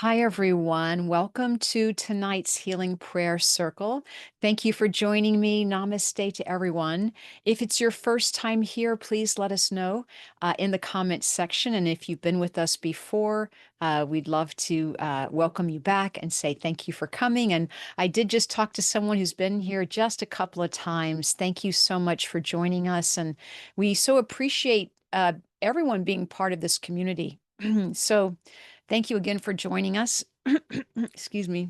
Hi, everyone. Welcome to tonight's Healing Prayer Circle. Thank you for joining me. Namaste to everyone. If it's your first time here, please let us know in the comments section. And if you've been with us before, we'd love to welcome you back and say thank you for coming. And I did just talk to someone who's been here just a couple of times. Thank you so much for joining us. And we so appreciate everyone being part of this community. So, thank you again for joining us. Excuse me.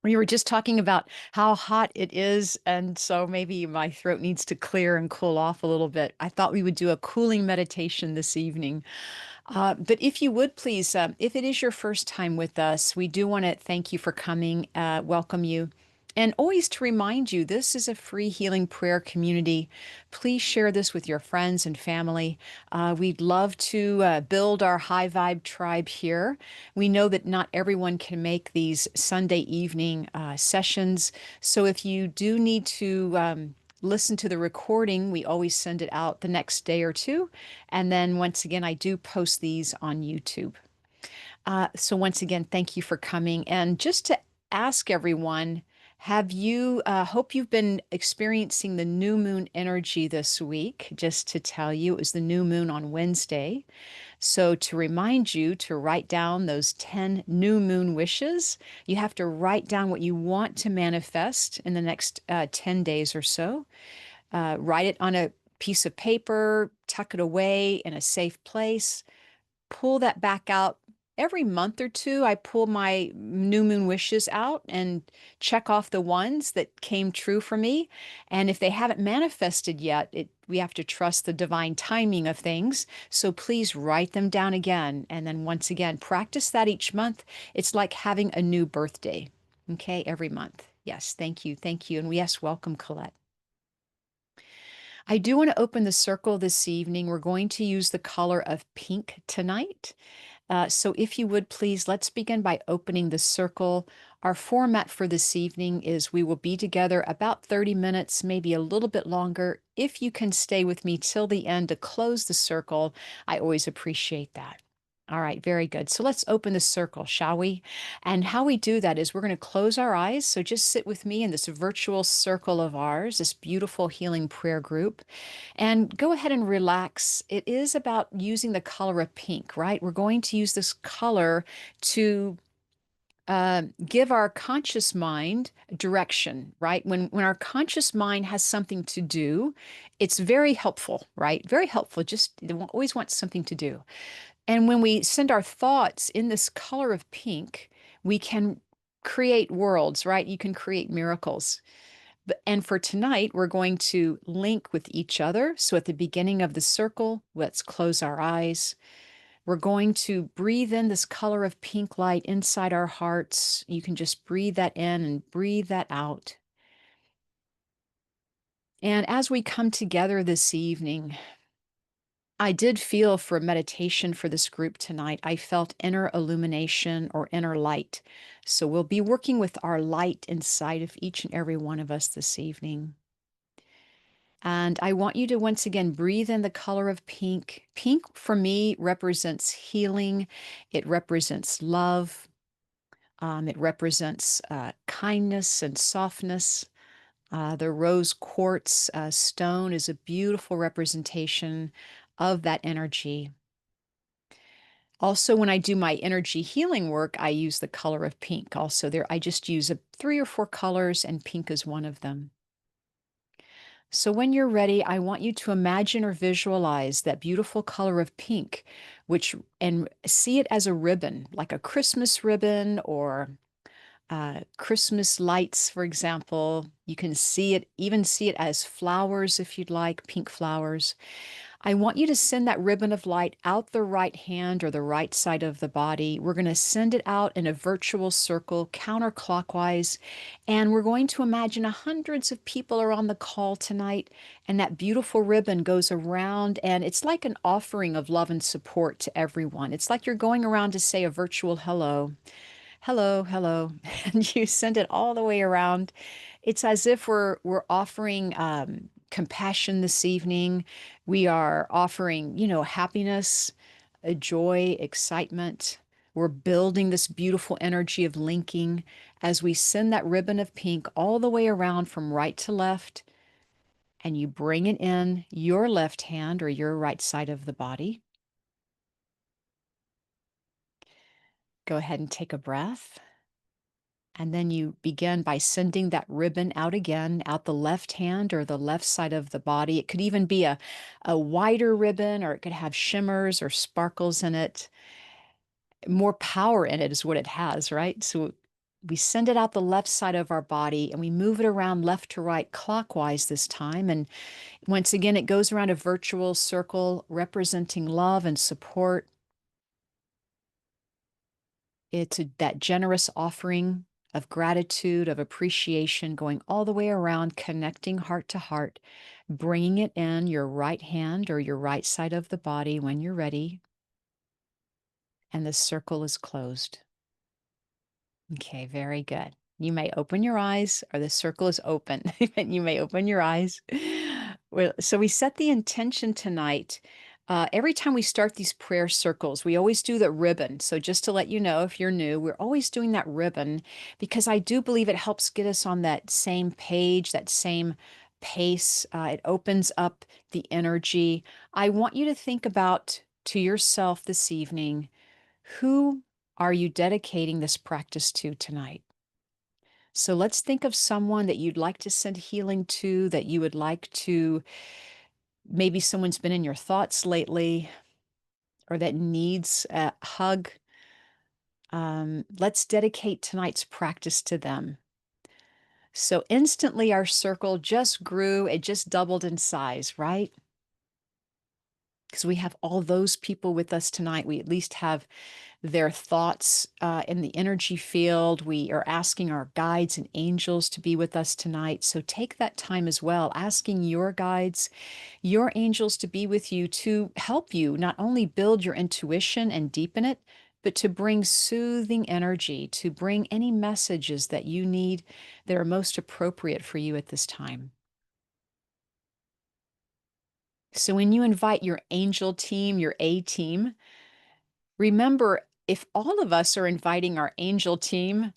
We were just talking about how hot it is, and so maybe my throat needs to clear and cool off a little bit. I thought we would do a cooling meditation this evening. But if you would please, if it is your first time with us, we do want to thank you for coming, welcome you. And always to remind you, this is a free healing prayer community. Please share this with your friends and family. We'd love to build our high vibe tribe here. We know that not everyone can make these Sunday evening sessions. So if you do need to listen to the recording, we always send it out the next day or two. And then once again, I do post these on YouTube. So once again, thank you for coming. And just to ask everyone, have you, hope you've been experiencing the new moon energy this week. Just to tell you, it was the new moon on Wednesday. So to remind you to write down those 10 new moon wishes, you have to write down what you want to manifest in the next 10 days or so. Write it on a piece of paper, tuck it away in a safe place, pull that back out. Every month or two, I pull my new moon wishes out and check off the ones that came true for me. And if they haven't manifested yet, we have to trust the divine timing of things. So please write them down again. And then once again, practice that each month. It's like having a new birthday, okay, every month. Yes, thank you. Thank you. And yes, welcome, Colette. I do want to open the circle this evening. We're going to use the color of pink tonight. So if you would please, let's begin by opening the circle. Our format for this evening is we will be together about 30 minutes, maybe a little bit longer. If you can stay with me till the end to close the circle, I always appreciate that. All right, very good. So let's open the circle, shall we? And how we do that is we're going to close our eyes. So just sit with me in this virtual circle of ours, this beautiful healing prayer group. And go ahead and relax. It is about using the color of pink, right? We're going to use this color to give our conscious mind direction, right? When our conscious mind has something to do, it's very helpful, right? Very helpful. Just they always want something to do. And when we send our thoughts in this color of pink, we can create worlds, right? You can create miracles. And for tonight, we're going to link with each other. So at the beginning of the circle, let's close our eyes. We're going to breathe in this color of pink light inside our hearts. You can just breathe that in and breathe that out. And as we come together this evening, I did feel for meditation for this group tonight. I felt inner illumination or inner light. So we'll be working with our light inside of each and every one of us this evening. And I want you to once again breathe in the color of pink. Pink for me represents healing, it represents love, it represents kindness and softness. The rose quartz stone is a beautiful representation of that energy. Also, when I do my energy healing work, I use the color of pink. Also, there I just use 3 or 4 colors, and pink is one of them. So when you're ready, I want you to imagine or visualize that beautiful color of pink, and see it as a ribbon, like a Christmas ribbon or Christmas lights, for example. You can even see it as flowers if you'd like, pink flowers. I want you to send that ribbon of light out the right hand or the right side of the body. We're going to send it out in a virtual circle counterclockwise. And we're going to imagine hundreds of people are on the call tonight. And that beautiful ribbon goes around, and it's like an offering of love and support to everyone. It's like you're going around to say a virtual hello. Hello, hello. And you send it all the way around. It's as if we're offering compassion this evening. We are offering, happiness, joy, excitement. We're building this beautiful energy of linking as we send that ribbon of pink all the way around from right to left, and you bring it in your left hand or your right side of the body. Go ahead and take a breath. And then you begin by sending that ribbon out again, out the left hand or the left side of the body. It could even be a wider ribbon, or it could have shimmers or sparkles in it. More power in it is what it has, right? So we send it out the left side of our body and we move it around left to right clockwise this time. And once again, it goes around a virtual circle representing love and support. It's that generous offering of gratitude, of appreciation, going all the way around, connecting heart to heart, bringing it in your right hand or your right side of the body when you're ready. And the circle is closed. Okay, very good. You may open your eyes, or the circle is open. You may open your eyes. Well, so we set the intention tonight. Every time we start these prayer circles, we always do the ribbon. So just to let you know, if you're new, we're always doing that ribbon because I do believe it helps get us on that same page, that same pace. It opens up the energy. I want you to think about to yourself this evening, who are you dedicating this practice to tonight? So let's think of someone that you'd like to send healing to, that you would like to, maybe someone's been in your thoughts lately or that needs a hug. Let's dedicate tonight's practice to them. So instantly our circle just grew, it just doubled in size, right? Because we have all those people with us tonight. We at least have their thoughts in the energy field. We are asking our guides and angels to be with us tonight. So take that time as well, asking your guides, your angels to be with you to help you not only build your intuition and deepen it, but to bring soothing energy, to bring any messages that you need that are most appropriate for you at this time. So when you invite your angel team, your A team, remember, if all of us are inviting our angel team,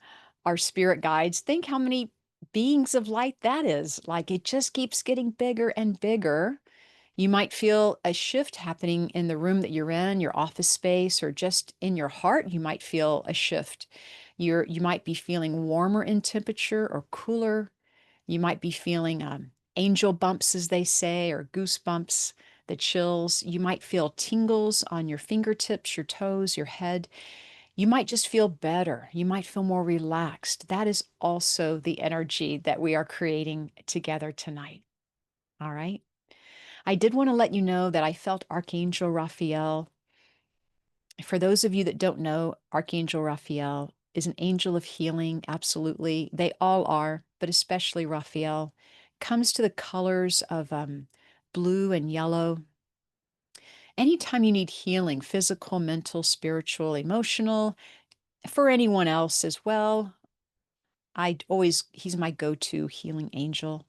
our spirit guides, think how many beings of light that is. Like it just keeps getting bigger and bigger. You might feel a shift happening in the room that you're in, your office space, or just in your heart. You might feel a shift. You might be feeling warmer in temperature or cooler. You might be feeling angel bumps, as they say, or goosebumps, the chills. You might feel tingles on your fingertips, your toes, your head. You might just feel better. You might feel more relaxed. That is also the energy that we are creating together tonight. All right. I did want to let you know that I felt Archangel Raphael. For those of you that don't know, Archangel Raphael is an angel of healing. Absolutely. They all are, but especially Raphael. Comes to the colors of blue and yellow. Anytime you need healing, physical, mental, spiritual, emotional, for anyone else as well, he's my go-to healing angel.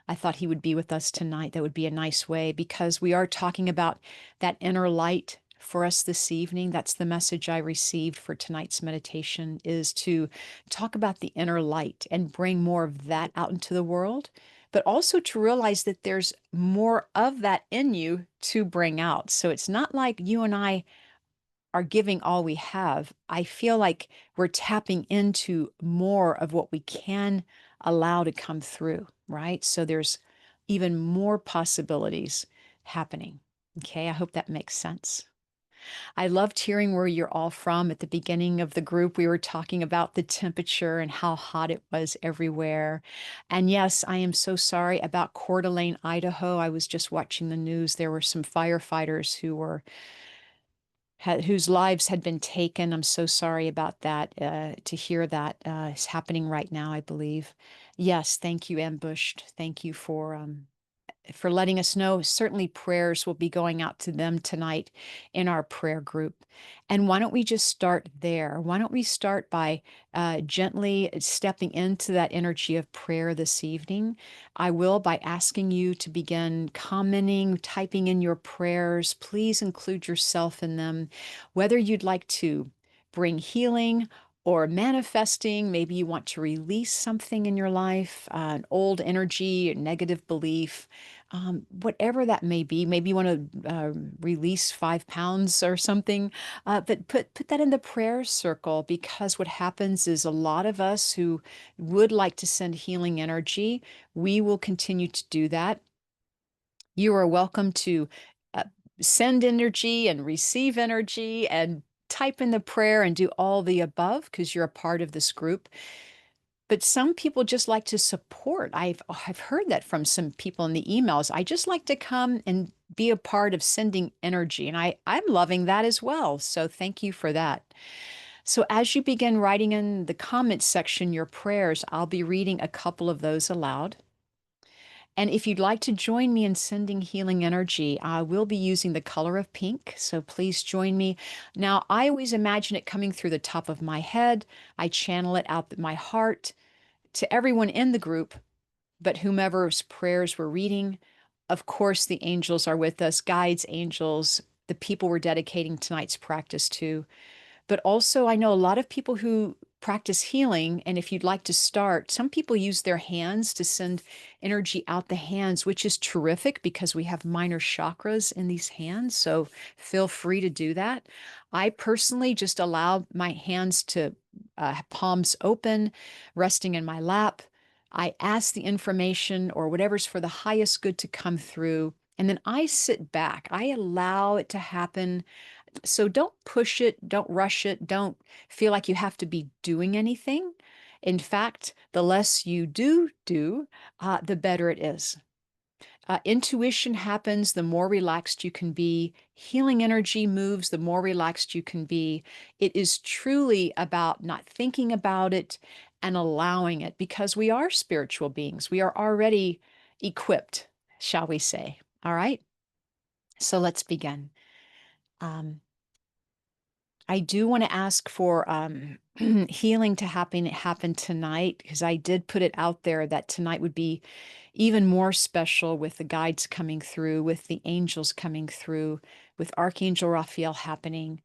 I thought he would be with us tonight. That would be a nice way because we are talking about that inner light for us this evening. That's the message I received for tonight's meditation, is to talk about the inner light and bring more of that out into the world, but also to realize that there's more of that in you to bring out. So it's not like you and I are giving all we have. I feel like we're tapping into more of what we can allow to come through, right? So there's even more possibilities happening. Okay, I hope that makes sense. I loved hearing where you're all from. At the beginning of the group, we were talking about the temperature and how hot it was everywhere. And yes, I am so sorry about Coeur d'Alene, Idaho. I was just watching the news. There were some firefighters whose lives had been taken. I'm so sorry about that, to hear that is happening right now, I believe. Yes, thank you, Ambushed. Thank you for letting us know. Certainly prayers will be going out to them tonight in our prayer group. And why don't we just start there? Why don't we start by gently stepping into that energy of prayer this evening? I will by asking you to begin commenting, typing in your prayers. Please include yourself in them, whether you'd like to bring healing or manifesting. Maybe you want to release something in your life, an old energy, a negative belief, whatever that may be. Maybe you want to release 5 pounds or something. But put that in the prayer circle, because what happens is a lot of us who would like to send healing energy, we will continue to do that. You are welcome to uh, send energy and receive energy and type in the prayer and do all the above because you're a part of this group. But some people just like to support. I've heard that from some people in the emails. I just like to come and be a part of sending energy, and I'm loving that as well. So thank you for that. So as you begin writing in the comments section your prayers, I'll be reading a couple of those aloud. And if you'd like to join me in sending healing energy, I will be using the color of pink. So please join me. Now, I always imagine it coming through the top of my head. I channel it out my heart to everyone in the group, but whomever's prayers we're reading. Of course, the angels are with us, guides, angels, the people we're dedicating tonight's practice to. But also, I know a lot of people who practice healing. And if you'd like to start, some people use their hands to send energy out the hands, which is terrific because we have minor chakras in these hands. So feel free to do that. I personally just allow my hands to palms open, resting in my lap. I ask the information or whatever's for the highest good to come through. And then I sit back. I allow it to happen. So don't push it, don't rush it, don't feel like you have to be doing anything. In fact, the less you do, the better it is. Intuition happens, the more relaxed you can be. Healing energy moves, the more relaxed you can be. It is truly about not thinking about it and allowing it, because we are spiritual beings. We are already equipped, shall we say. All right. So let's begin. Um, I do want to ask for healing to happen tonight, because I did put it out there that tonight would be even more special with the guides coming through, with the angels coming through, with Archangel Raphael happening.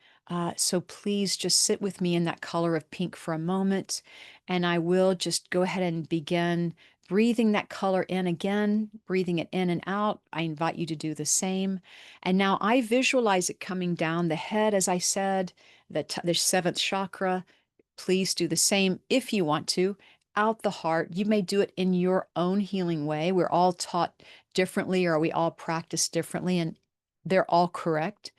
So please just sit with me in that color of pink for a moment, and I will just go ahead and begin breathing that color in again, breathing it in and out. I invite you to do the same. And now I visualize it coming down the head, as I said, the seventh chakra. Please do the same if you want to, out the heart. You may do it in your own healing way. We're all taught differently, or we all practice differently, and they're all correct.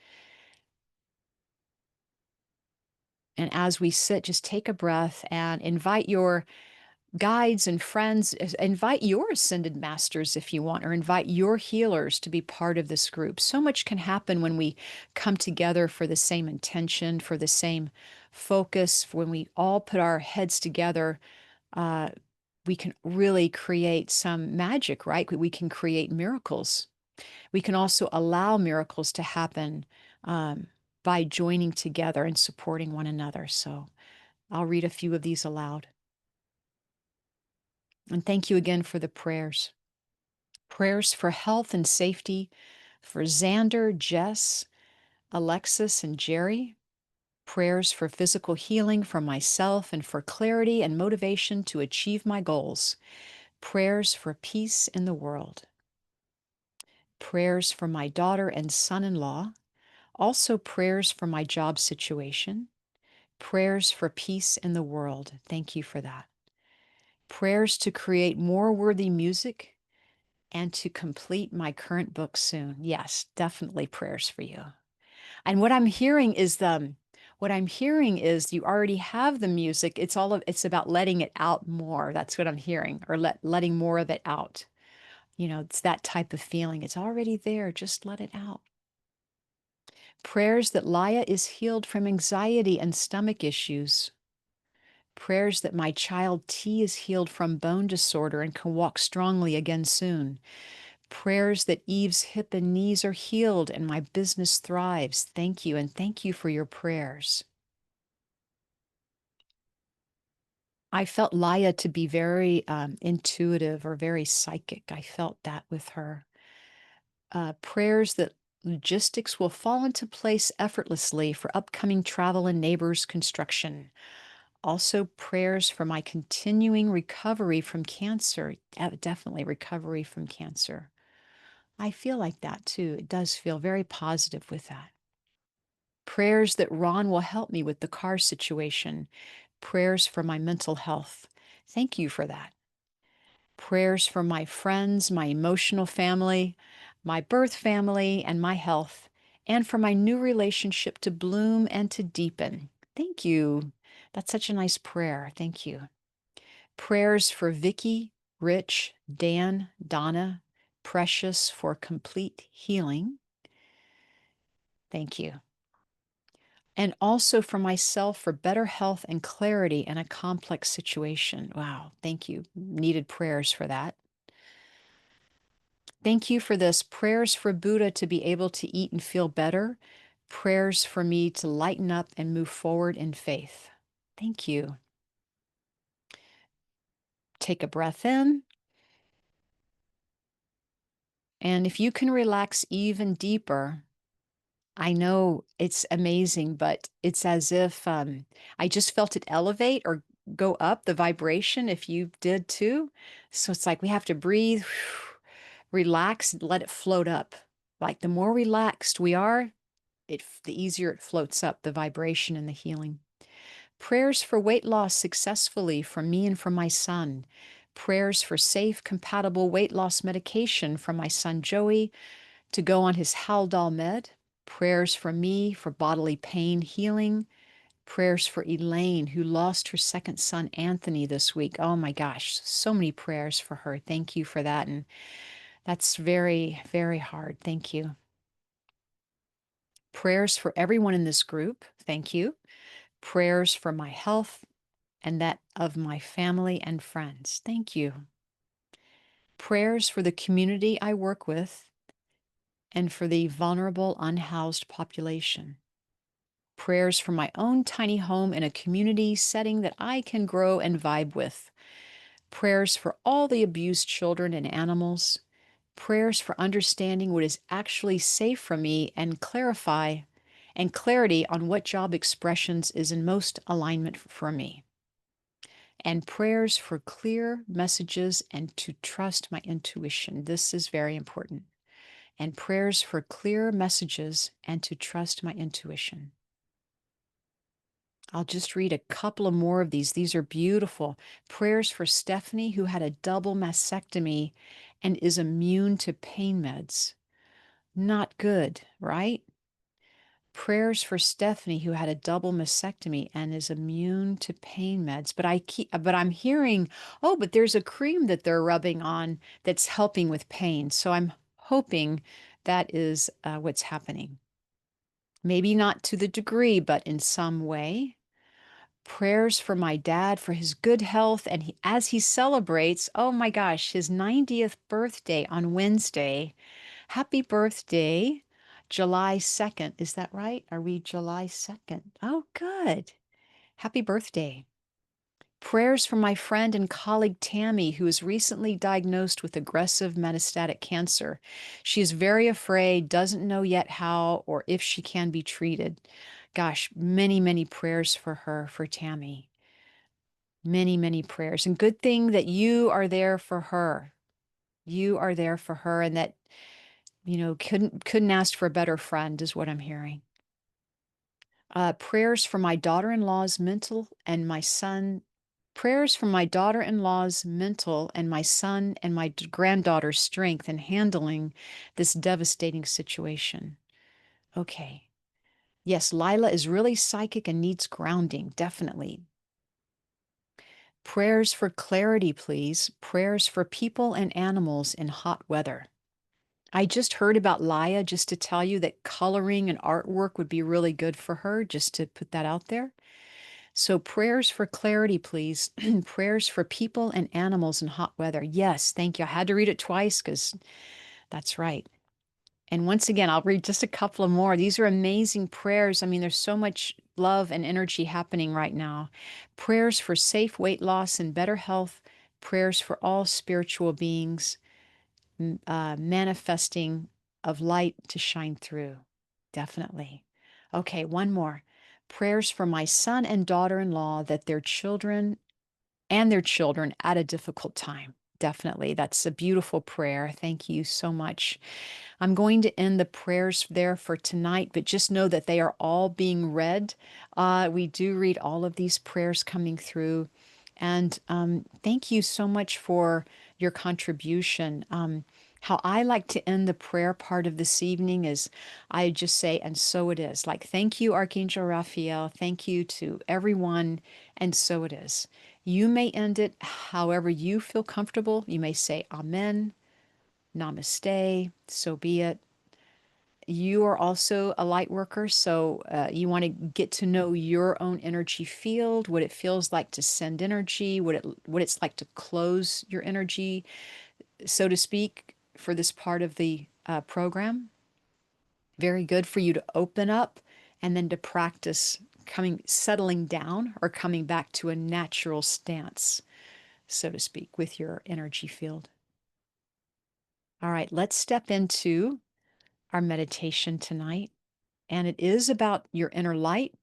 And as we sit, just take a breath and invite your guides and friends, invite your ascended masters if you want, or invite your healers to be part of this group. So much can happen when we come together for the same intention, for the same focus. When we all put our heads together, uh, we can really create some magic, right? We can create miracles. We can also allow miracles to happen by joining together and supporting one another. So I'll read a few of these aloud. And thank you again for the prayers. Prayers for health and safety for Xander, Jess, Alexis, and Jerry. Prayers for physical healing for myself and for clarity and motivation to achieve my goals. Prayers for peace in the world. Prayers for my daughter and son-in-law. Also prayers for my job situation. Prayers for peace in the world. Thank you for that. Prayers to create more worthy music and to complete my current book soon. Yes, definitely prayers for you. And what I'm hearing is you already have the music. It's about letting it out more. That's what I'm hearing, or letting more of it out. It's that type of feeling. It's already there. Just let it out. Prayers that Laya is healed from anxiety and stomach issues. Prayers that my child T is healed from bone disorder and can walk strongly again soon. Prayers that Eve's hip and knees are healed and my business thrives. Thank you, and thank you for your prayers. I felt Laya to be very intuitive or very psychic. I felt that with her. Prayers that logistics will fall into place effortlessly for upcoming travel and neighbors' construction. Also, prayers for my continuing recovery from cancer. Definitely recovery from cancer. I feel like that too. It does feel very positive with that. Prayers that Ron will help me with the car situation. Prayers for my mental health. Thank you for that. Prayers for my friends, my emotional family, my birth family, and my health, and for my new relationship to bloom and to deepen. Thank you. That's such a nice prayer. Thank you. Prayers for Vicky, Rich, Dan, Donna, Precious for complete healing. Thank you. And also for myself for better health and clarity in a complex situation. Wow, thank you. Needed prayers for that. Thank you for this. Prayers for Buddha to be able to eat and feel better. Prayers for me to lighten up and move forward in faith. Thank you. Take a breath in. And if you can relax even deeper, I know it's amazing, but it's as if I just felt it elevate or go up the vibration if you did too. So it's like we have to breathe, relax, and let it float up. Like the more relaxed we are, the easier it floats up, the vibration and the healing. Prayers for weight loss successfully from me and from my son. Prayers for safe, compatible weight loss medication from my son Joey to go on his Haldol Med. Prayers for me for bodily pain healing. Prayers for Elaine, who lost her second son, Anthony, this week. Oh my gosh, so many prayers for her. Thank you for that. And that's very, very hard. Thank you. Prayers for everyone in this group. Thank you. Prayers for my health and that of my family and friends. Thank you. Prayers for the community I work with and for the vulnerable, unhoused population. Prayers for my own tiny home in a community setting that I can grow and vibe with. Prayers for all the abused children and animals. Prayers for understanding what is actually safe for me and clarity on what job expressions is in most alignment for me. And prayers for clear messages and to trust my intuition. This is very important. And prayers for clear messages and to trust my intuition. I'll just read a couple of more of these. These are beautiful. Prayers for Stephanie, who had a double mastectomy and is immune to pain meds. Not good, right? Prayers for Stephanie, who had a double mastectomy and is immune to pain meds. But I'm hearing, oh, but there's a cream that they're rubbing on that's helping with pain. So I'm hoping that is what's happening. Maybe not to the degree, but in some way. Prayers for my dad for his good health and as he celebrates, oh my gosh, his 90th birthday on Wednesday. Happy birthday, July 2nd. Is that right? Are we July 2nd? Oh, good. Happy birthday. Prayers for my friend and colleague Tammy, who was recently diagnosed with aggressive metastatic cancer. She is very afraid, doesn't know yet how or if she can be treated. Gosh, many, many prayers for her, for Tammy. Many, many prayers. And good thing that you are there for her. You are there for her and that, couldn't ask for a better friend is what I'm hearing. Prayers for my daughter-in-law's mental and my son. Prayers for my daughter-in-law's mental and my son and my granddaughter's strength in handling this devastating situation. Okay. Yes, Lila is really psychic and needs grounding, definitely. Prayers for clarity, please. Prayers for people and animals in hot weather. I just heard about Laya, just to tell you that coloring and artwork would be really good for her, just to put that out there. So prayers for clarity, please. Prayers for people and animals in hot weather. Yes, thank you. I had to read it twice because that's right. And once again, I'll read just a couple of more. These are amazing prayers. I mean, there's so much love and energy happening right now. Prayers for safe weight loss and better health. Prayers for all spiritual beings manifesting of light to shine through. Definitely. Okay, one more. Prayers for my son and daughter-in-law that their children at a difficult time. Definitely. That's a beautiful prayer. Thank you so much. I'm going to end the prayers there for tonight, but just know that they are all being read. We do read all of these prayers coming through. And thank you so much for your contribution. How I like to end the prayer part of this evening is I just say, and so it is. Like, thank you, Archangel Raphael. Thank you to everyone. And so it is. You may end it however you feel comfortable. You may say, Amen, Namaste, so be it. You are also a light worker, so you want to get to know your own energy field, what it feels like to send energy, what it's like to close your energy, so to speak, for this part of the program. Very good for you to open up and then to practice settling down or coming back to a natural stance, so to speak, with your energy field. All right, let's step into our meditation tonight. And it is about your inner light.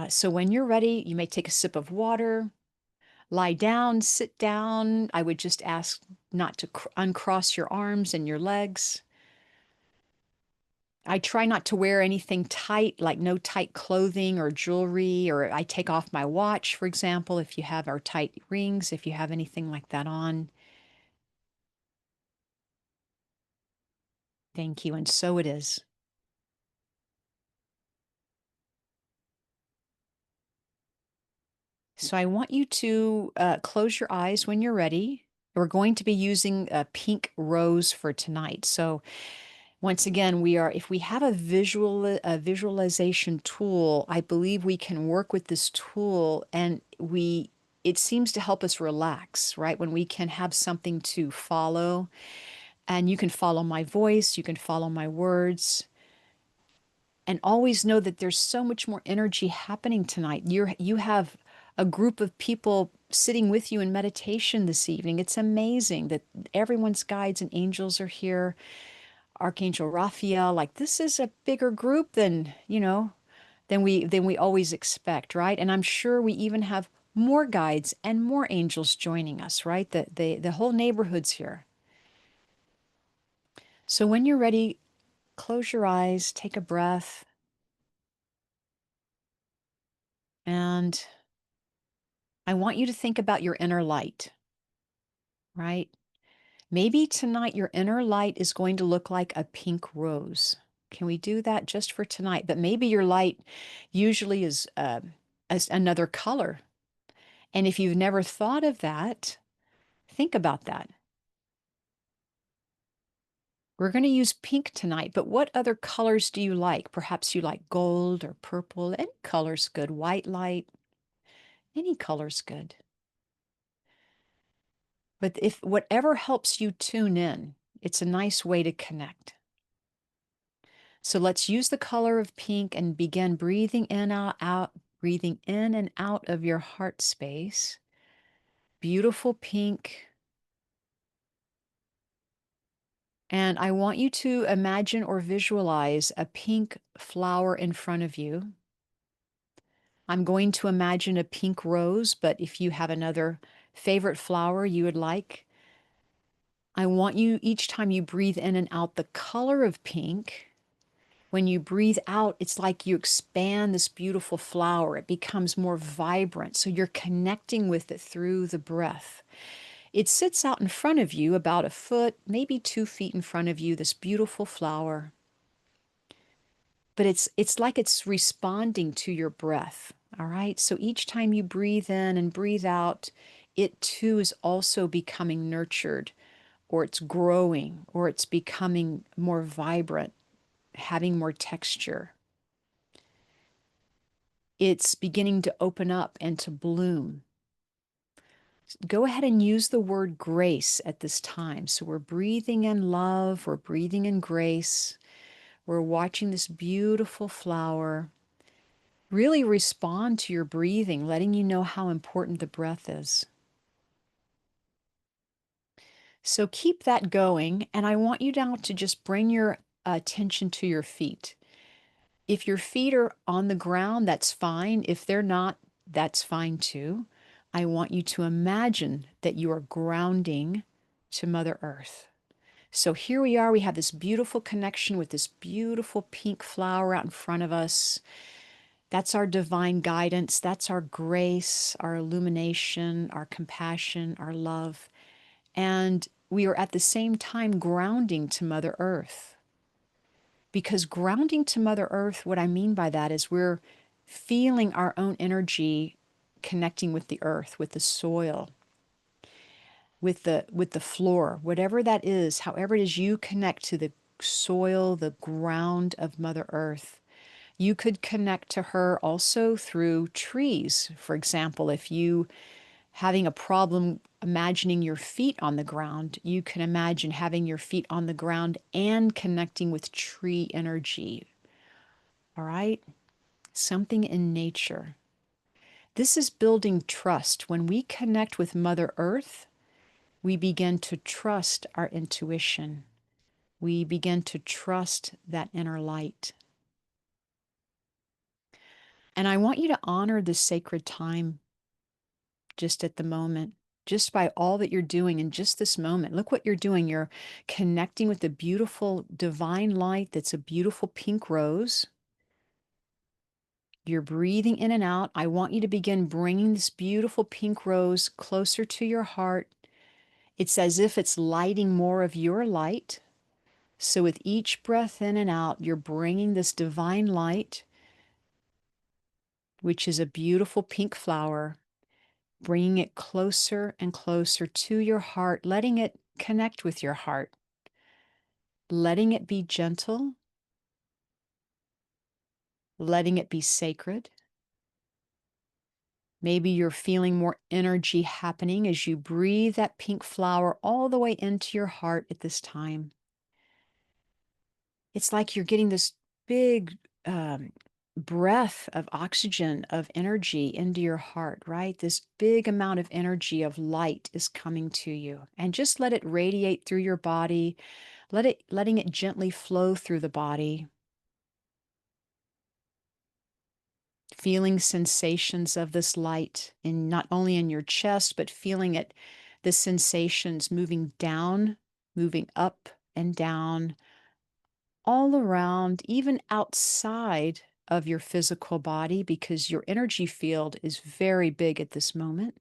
So when you're ready, you may take a sip of water, lie down, sit down. I would just ask not to uncross your arms and your legs. I try not to wear anything tight, like no tight clothing or jewelry, or I take off my watch, for example, if you have our tight rings, if you have anything like that on. Thank you. And so it is. So I want you to close your eyes when you're ready. We're going to be using a pink rose for tonight. So once again, if we have a visualization tool, I believe we can work with this tool and it seems to help us relax, right? When we can have something to follow, and you can follow my voice, you can follow my words, and always know that there's so much more energy happening tonight. You have a group of people sitting with you in meditation this evening. It's amazing that everyone's guides and angels are here. Archangel Raphael, like this is a bigger group than we always expect, right? And I'm sure we even have more guides and more angels joining us, right? The whole neighborhood's here. So when you're ready, close your eyes, take a breath, and I want you to think about your inner light, right? Maybe tonight your inner light is going to look like a pink rose. Can we do that just for tonight? But maybe your light usually is another color. And if you've never thought of that, think about that. We're going to use pink tonight, but what other colors do you like? Perhaps you like gold or purple. Any color's good. White light, any color's good. But if whatever helps you tune in, it's a nice way to connect. So let's use the color of pink and begin breathing breathing in and out of your heart space. Beautiful pink. And I want you to imagine or visualize a pink flower in front of you. I'm going to imagine a pink rose, but if you have another favorite flower you would like, I want you, each time you breathe in and out the color of pink, when you breathe out, it's like you expand this beautiful flower. It becomes more vibrant. So you're connecting with it through the breath. It sits out in front of you, about a foot, maybe 2 feet in front of you, this beautiful flower. But it's like it's responding to your breath. All right. So each time you breathe in and breathe out, it too is also becoming nurtured, or it's growing, or it's becoming more vibrant, having more texture. It's beginning to open up and to bloom. Go ahead and use the word grace at this time. So we're breathing in love, we're breathing in grace, we're watching this beautiful flower. Really respond to your breathing, letting you know how important the breath is. So keep that going. And I want you now to just bring your attention to your feet. If your feet are on the ground, that's fine. If they're not, that's fine too. I want you to imagine that you are grounding to Mother Earth. So here we are. We have this beautiful connection with this beautiful pink flower out in front of us. That's our divine guidance. That's our grace, our illumination, our compassion, our love. And we are at the same time grounding to Mother Earth. Because grounding to Mother Earth, what I mean by that is we're feeling our own energy connecting with the earth, with the soil, with the floor, whatever that is, however it is you connect to the soil, the ground of Mother Earth. You could connect to her also through trees. For example, if you having a problem imagining your feet on the ground, you can imagine having your feet on the ground and connecting with tree energy. All right? Something in nature. This is building trust. When we connect with Mother Earth, we begin to trust our intuition. We begin to trust that inner light. And I want you to honor this sacred time just at the moment, just by all that you're doing in just this moment. Look what you're doing. You're connecting with the beautiful divine light that's a beautiful pink rose. You're breathing in and out. I want you to begin bringing this beautiful pink rose closer to your heart. It's as if it's lighting more of your light. So with each breath in and out, you're bringing this divine light, which is a beautiful pink flower, bringing it closer and closer to your heart, letting it connect with your heart, letting it be gentle, letting it be sacred. Maybe you're feeling more energy happening as you breathe that pink flower all the way into your heart at this time. It's like you're getting this big breath of oxygen, of energy into your heart, right? This big amount of energy of light is coming to you. And just let it radiate through your body, letting it gently flow through the body. Feeling sensations of this light in not only in your chest, but feeling it, the sensations moving down, moving up and down, all around, even outside of your physical body, because your energy field is very big at this moment.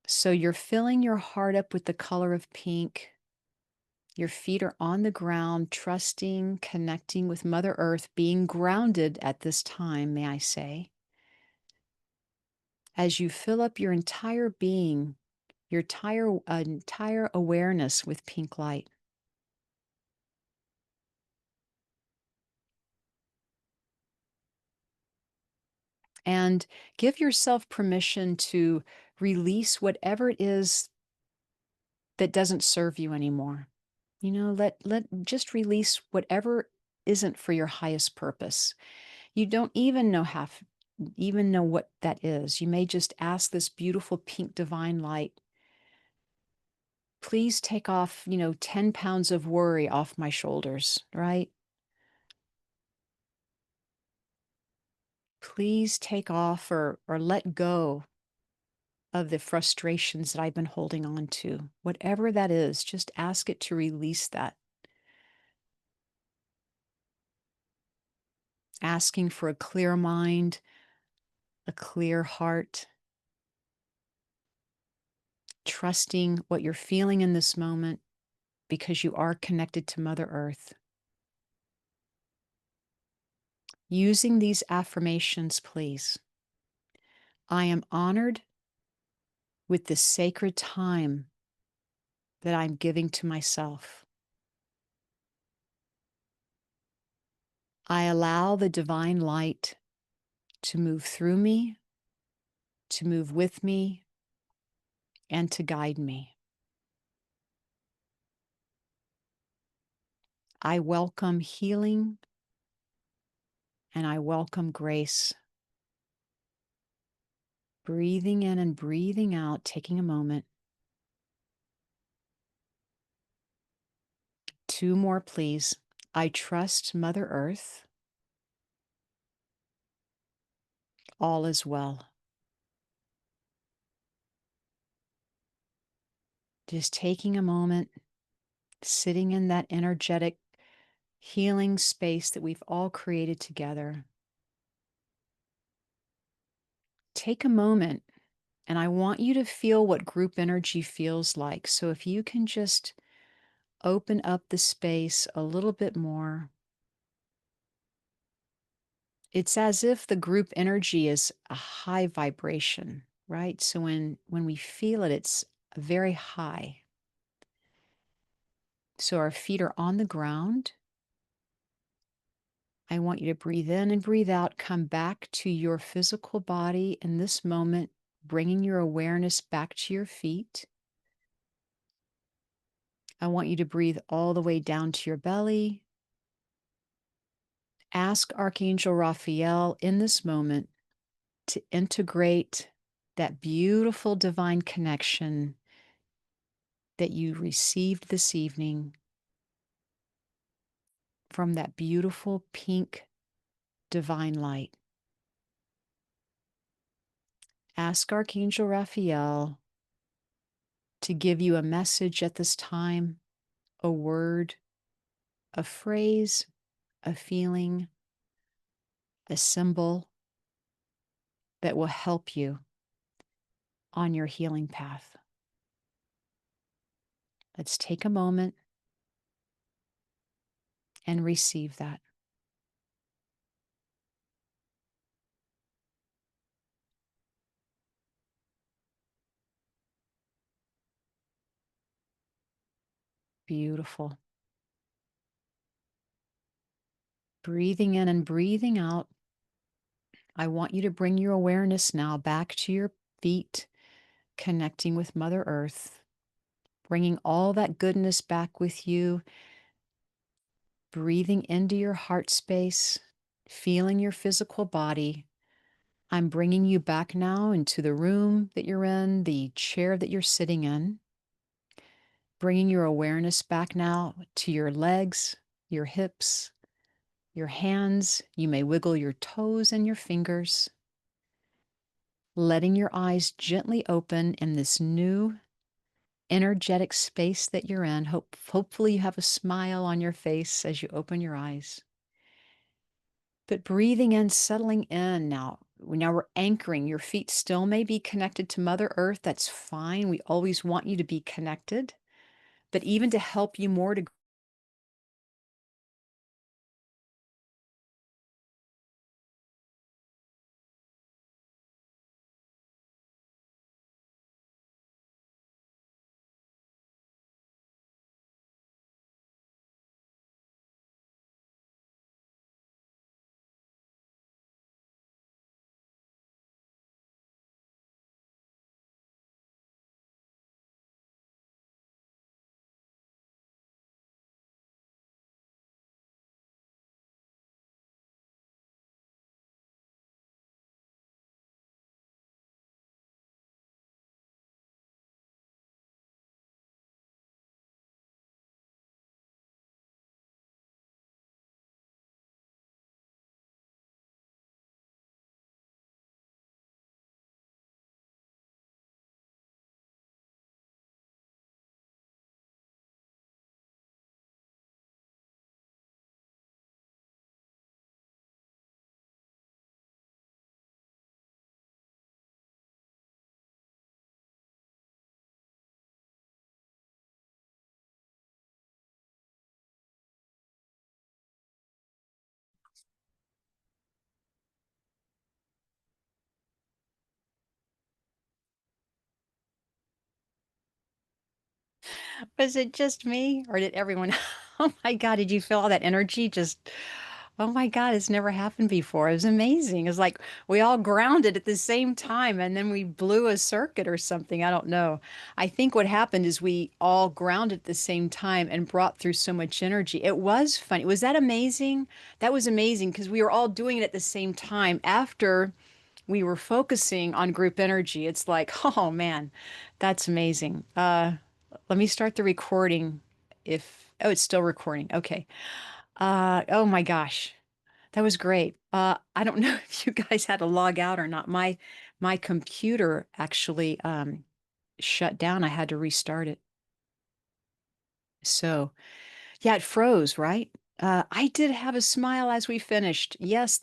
So you're filling your heart up with the color of pink. Your feet are on the ground, trusting, connecting with Mother Earth, being grounded at this time, may I say. As you fill up your entire being, your entire awareness with pink light. And give yourself permission to release whatever it is that doesn't serve you anymore. You know, let just release whatever isn't for your highest purpose. You don't even know what that is. You may just ask this beautiful pink divine light, please take off, 10 pounds of worry off my shoulders, right? Please take off or let go of the frustrations that I've been holding on to. Whatever that is, just ask it to release that. Asking for a clear mind, a clear heart, trusting what you're feeling in this moment because you are connected to Mother Earth. Using these affirmations, please. I am honored with the sacred time that I'm giving to myself. I allow the divine light to move through me, to move with me, and to guide me. I welcome healing and I welcome grace. Breathing in and breathing out, taking a moment. Two more, please. I trust Mother Earth. All is well. Just taking a moment, sitting in that energetic healing space that we've all created together. Take a moment, and I want you to feel what group energy feels like. So if you can just open up the space a little bit more, it's as if the group energy is a high vibration, right? So when we feel it, it's very high. So our feet are on the ground. I want you to breathe in and breathe out. Come back to your physical body in this moment, bringing your awareness back to your feet. I want you to breathe all the way down to your belly. Ask Archangel Raphael in this moment to integrate that beautiful divine connection that you received this evening from that beautiful pink divine light. Ask Archangel Raphael to give you a message at this time, a word, a phrase, a feeling, a symbol that will help you on your healing path. Let's take a moment and receive that. Beautiful. Breathing in and breathing out. I want you to bring your awareness now back to your feet, connecting with Mother Earth, bringing all that goodness back with you, breathing into your heart space, feeling your physical body. I'm bringing you back now into the room that you're in, the chair that you're sitting in, bringing your awareness back now to your legs, your hips, your hands. You may wiggle your toes and your fingers, letting your eyes gently open in this new energetic space that you're in. Hopefully you have a smile on your face as you open your eyes. But breathing in, settling in now. Now we're anchoring. Your feet still may be connected to Mother Earth. That's fine. We always want you to be connected. But even to help you more to Was it just me or did everyone? Oh my God, did you feel all that energy? Just, oh my God, it's never happened before. It was amazing. It's like we all grounded at the same time and then we blew a circuit or something. I don't know. I think what happened is we all grounded at the same time and brought through so much energy. It was funny. Was that amazing? That was amazing because we were all doing it at the same time after we were focusing on group energy. It's like, oh man, that's amazing. Let me start the recording if Oh, it's still recording. Okay. Oh my gosh. That was great. I don't know if you guys had to log out or not. My computer actually shut down. I had to restart it. So, yeah, it froze, right? I did have a smile as we finished. Yes,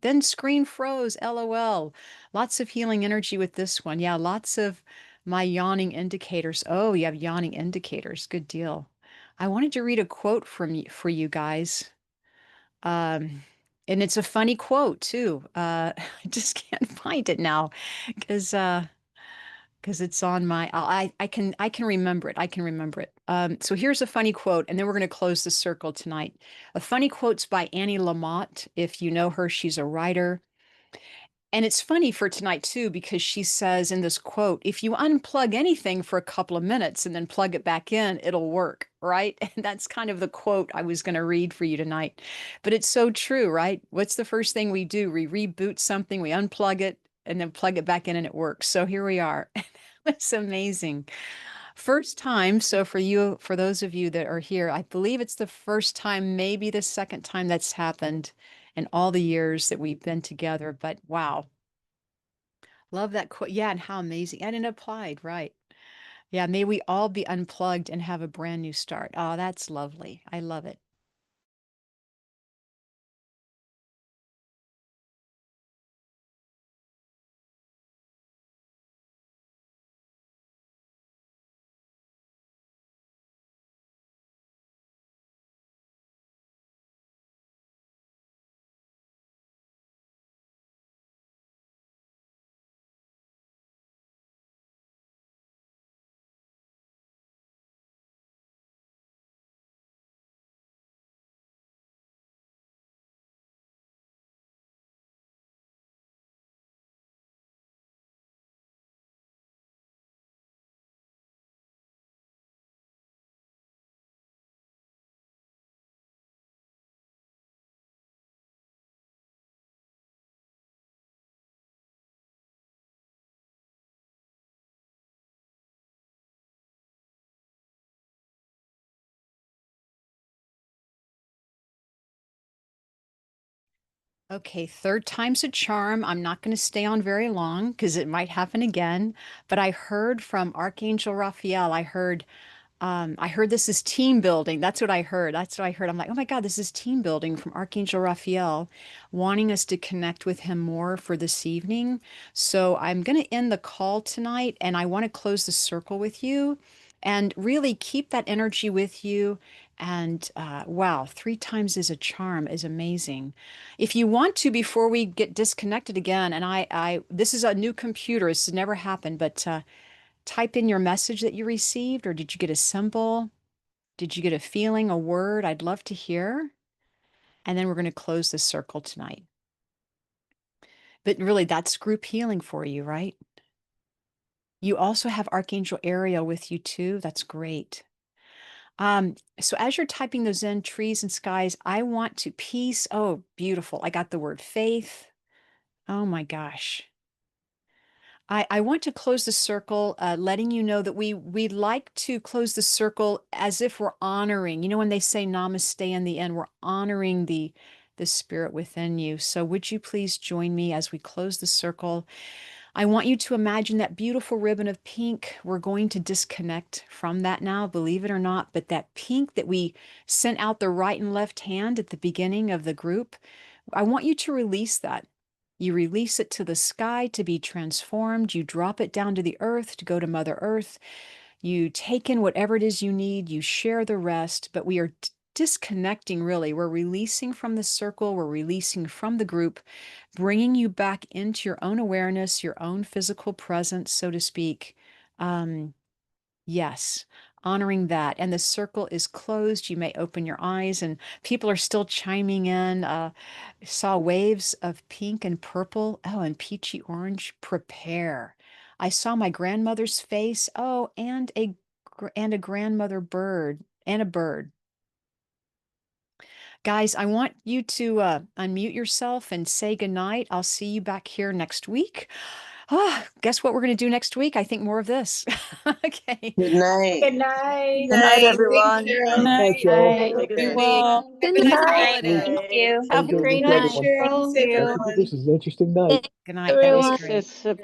then screen froze. LOL. Lots of healing energy with this one. Yeah, lots of my yawning indicators. Oh, you have yawning indicators. Good deal. I wanted to read a quote for you guys. Um, and it's a funny quote too. I just can't find it now because it's on my I can remember it. I can remember it. So here's a funny quote, and then we're going to close the circle tonight. A funny quote's by Annie Lamott. If you know her, she's a writer. And it's funny for tonight too, because she says in this quote, if you unplug anything for a couple of minutes and then plug it back in, it'll work, right? And that's kind of the quote I was going to read for you tonight. But it's so true, right? What's the first thing we do? We reboot something, we unplug it, and then plug it back in and it works. So here we are. It's amazing. First time. So for you, for those of you that are here, I believe it's the first time, maybe the second time that's happened in all the years that we've been together. But wow, love that quote. Yeah, and how amazing. And it applied, right? Yeah, may we all be unplugged and have a brand new start. Oh, that's lovely. I love it. Okay, third time's a charm. I'm not going to stay on very long because it might happen again. But I heard from Archangel Raphael, I heard this is team building. That's what I heard. That's what I heard. I'm like, oh my God, this is team building from Archangel Raphael, wanting us to connect with him more for this evening. So I'm going to end the call tonight and I want to close the circle with you and really keep that energy with you. And wow, three times is a charm is amazing. If you want to, before we get disconnected again, and this is a new computer. This has never happened, but type in your message that you received, or did you get a symbol? Did you get a feeling, a word? I'd love to hear. And then we're going to close this circle tonight. But really, that's group healing for you, right? You also have Archangel Ariel with you too. That's great. So as you're typing those in, trees and skies, I want to peace. Oh, beautiful. I got the word faith. Oh my gosh. I want to close the circle, letting you know that we like to close the circle as if we're honoring. You know, when they say namaste in the end, we're honoring the spirit within you. So would you please join me as we close the circle? I want you to imagine that beautiful ribbon of pink. We're going to disconnect from that now, believe it or not, but that pink that we sent out the right and left hand at the beginning of the group, I want you to release that. You release it to the sky to be transformed. You drop it down to the earth to go to Mother Earth. You take in whatever it is you need. You share the rest, but we are disconnecting really. We're releasing from the circle. We're releasing from the group, bringing you back into your own awareness, your own physical presence, so to speak. Um, Yes, honoring that. And the circle is closed. You may open your eyes, and people are still chiming in. Saw waves of pink and purple. Oh, and peachy orange. Prepare. I saw my grandmother's face. Oh, and a grandmother bird and a bird. Guys, I want you to unmute yourself and say goodnight. I'll see you back here next week. Guess what we're going to do next week? I think more of this. Okay. Good night. Good night. Good night, Thanks, everyone. Cheryl. Good night, Cheryl. night, Have a good Good week. everyone. Have Good a nice night. holiday. Thank you. Have a Good great night, night, Cheryl. Thanks, Thank you. I think everyone. this is an interesting night. Good night. That was Everyone. great. It's a